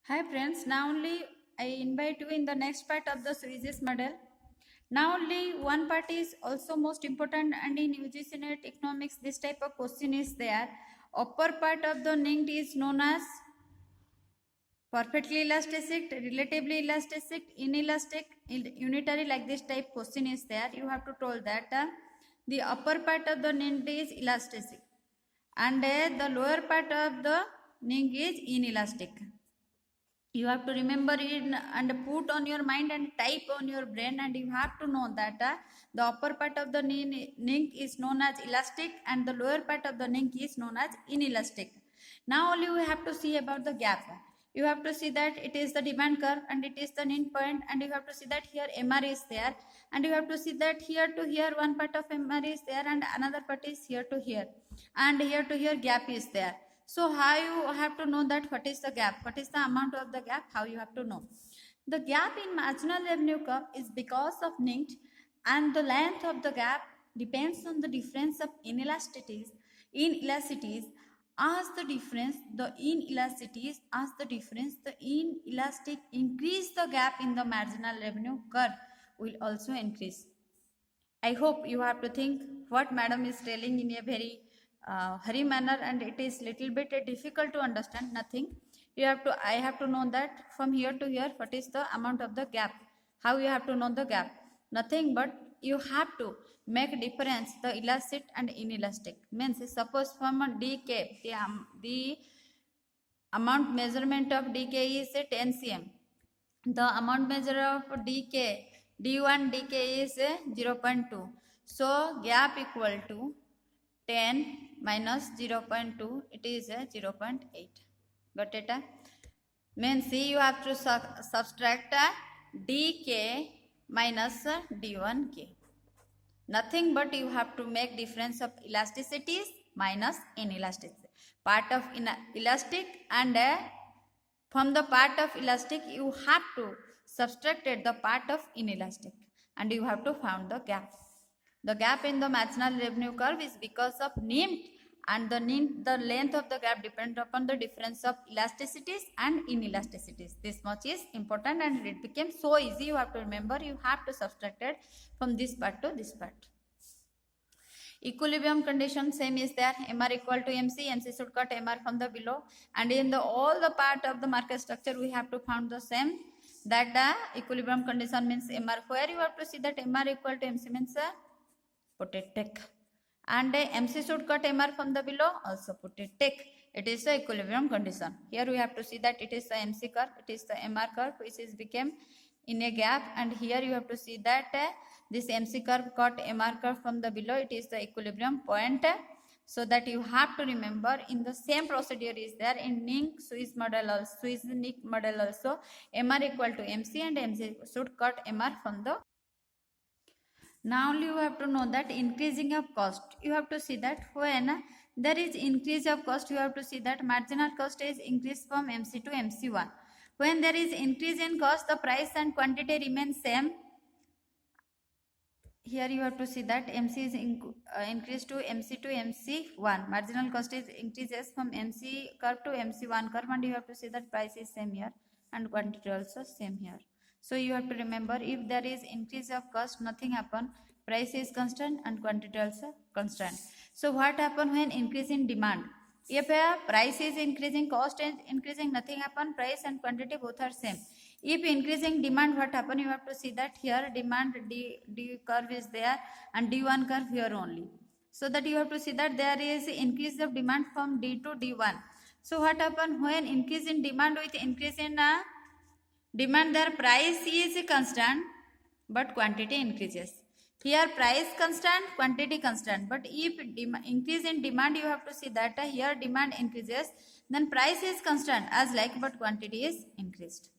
Hi friends, now only I invite you in the next part of the Swiss model. Now only one part is also most important, and in UGC NET economics this type of question is there. Upper part of the NINGT is known as perfectly elastic, relatively elastic, inelastic, unitary, like this type question is there. You have to told that the upper part of the NINGT is elastic and the lower part of the NINGT is inelastic. You have to remember it and put on your mind and type on your brain, and you have to know that the upper part of the NINGT is known as elastic and the lower part of the NINGT is known as inelastic. Now only we have to see about the gap. You have to see that it is the demand curve and it is the NINGT point, and you have to see that here MR is there, and you have to see that here to here one part of MR is there and another part is here to here, and here to here gap is there. So how you have to know that what is the gap, what is the amount of the gap, how you have to know. The gap in marginal revenue curve is because of NINGT, and the length of the gap depends on the difference of inelasticities. As the difference, the inelasticities as the difference, the inelastic increase the gap in the marginal revenue curve will also increase. I hope you have to think what madam is telling in a very hurry manner, and it is little bit difficult to understand. Nothing. I have to know that from here to here what is the amount of the gap. How you have to know the gap? Nothing but you have to make difference the elastic and inelastic. Means suppose from a dk, the amount measurement of dk is 10 cm. The amount measure of dk d1 dk is 0.2. So gap equal to 10 minus 0.2, it is 0.8. Got it? Means see, you have to subtract dk minus d1k. Nothing but you have to make difference of elasticities minus inelasticity. Part of elastic, and from the part of elastic you have to subtract the part of inelastic, and you have to find the gap. The gap in the marginal revenue curve is because of NIMT, and the length of the gap depends upon the difference of elasticities and inelasticities. This much is important, and it became so easy. You have to remember, you have to subtract it from this part to this part. Equilibrium condition same is there. MR equal to MC. MC should cut MR from the below, and in the all the part of the market structure we have to find the same, that the equilibrium condition means MR. Where you have to see that MR equal to MC means put it tick, and MC should cut MR from the below, also put it tick. It is the equilibrium condition. Here we have to see that it is the MC curve, it is the MR curve, which is became in a gap, and here you have to see that this MC curve cut MR curve from the below, it is the equilibrium point. So that you have to remember, in the same procedure is there in NINGT Swiss model also, Swiss NIC model also, MR equal to MC and MC should cut MR from the. Now you have to know that increasing of cost. You have to see that when there is increase of cost, you have to see that marginal cost is increased from MC to MC1. When there is increase in cost, the price and quantity remain same. Here you have to see that MC is increased to MC to MC1. Marginal cost is increases from MC curve to MC1 curve, and you have to see that price is same here and quantity also same here. So you have to remember, if there is increase of cost, nothing happen. Price is constant and quantity also constant. So what happen when increase in demand? If price is increasing, cost is increasing, nothing happen. Price and quantity both are same. If increasing demand, what happen? You have to see that here demand D curve is there and D1 curve here only. So that you have to see that there is increase of demand from D to D1. So what happen when increase in demand with increase in demand, their price is constant but quantity increases. Here price constant, quantity constant, but if increase in demand, you have to see that here demand increases, then price is constant as like, but quantity is increased.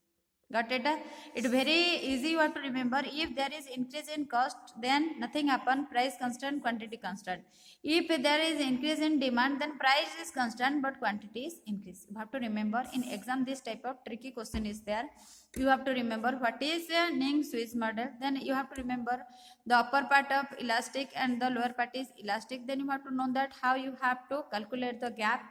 Got it? It's very easy, you have to remember. If there is increase in cost, then nothing happen, price constant, quantity constant. If there is increase in demand, then price is constant but quantity is increased. You have to remember, in exam this type of tricky question is there. You have to remember what is NINGT Swiss model. Then you have to remember the upper part of elastic and the lower part is elastic. Then you have to know that how you have to calculate the gap.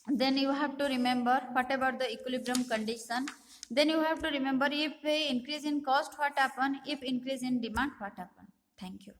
then you have to remember what about the equilibrium condition. Then you have to remember if increase in cost what happen, if increase in demand what happen. Thank you.